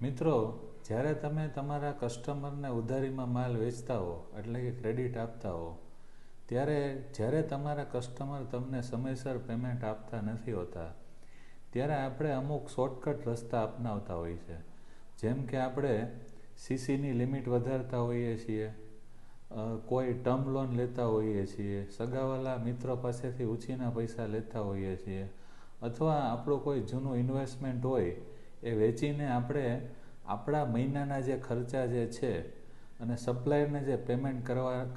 મિત્રો, જ્યારે તમે તમારા કસ્ટમરને ઉધારીમાં માલ વેચતા હો એટલે કે ક્રેડિટ આપતા હો, જ્યારે તમારા કસ્ટમર તમને સમયસર પેમેન્ટ આપતા નથી હોતા, ત્યારે આપણે અમુક શોર્ટકટ રસ્તા અપનાવતા હોઈએ છે. જેમ કે આપણે સીસીની લિમિટ વધારતા હોઈએ છીએ, કોઈ ટર્મ લોન લેતા હોઈએ છીએ, સગાવાલા મિત્રો પાસેથી ઉછીના પૈસા લેતા હોઈએ છીએ, અથવા આપણું કોઈ જૂનું ઇન્વેસ્ટમેન્ટ હોય એ વેચીને આપણે આપણા મહિનાના જે ખર્ચા જે છે અને સપ્લાયરને જે પેમેન્ટ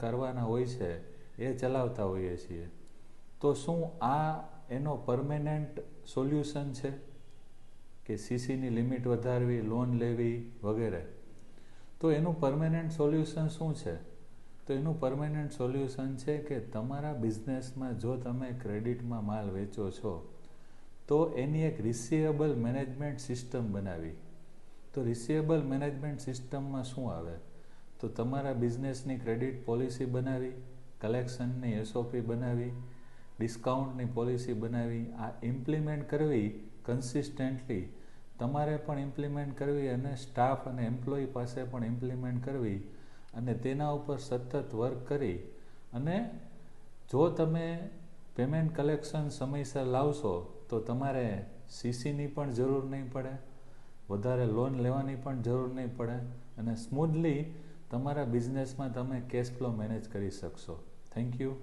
કરવાના હોય છે એ ચલાવતા હોઈએ છીએ. તો શું આ એનો પરમેનન્ટ સોલ્યુશન છે કે સીસીની લિમિટ વધારવી, લોન લેવી વગેરે? તો એનું પરમેનન્ટ સોલ્યુશન શું છે? તો એનું પરમેનન્ટ સોલ્યુશન છે કે તમારા બિઝનેસમાં જો તમે ક્રેડિટમાં માલ વેચો છો તો એની એક રિસીવેબલ મેનેજમેન્ટ સિસ્ટમ બનાવી. તો રિસીવેબલ મેનેજમેન્ટ સિસ્ટમમાં શું આવે? તો તમારા બિઝનેસની ક્રેડિટ પોલિસી બનાવી, કલેક્શનની એસઓપી બનાવી, ડિસ્કાઉન્ટની પોલિસી બનાવી, આ ઇમ્પ્લિમેન્ટ કરવી કન્સિસ્ટન્ટલી તમારે પણ ઇમ્પ્લિમેન્ટ કરવી અને સ્ટાફ અને એમ્પ્લોયી પાસે પણ ઇમ્પ્લિમેન્ટ કરવી અને તેના ઉપર સતત વર્ક કરી. અને જો તમે પેમેન્ટ કલેક્શન સમયસર લાવશો તો તમારે સીસીની પણ જરૂર નહીં પડે, વધારે લોન લેવાની પણ જરૂર નહીં પડે અને સ્મૂધલી તમારા બિઝનેસમાં તમે કેશ ફ્લો મેનેજ કરી શકશો. Thank you.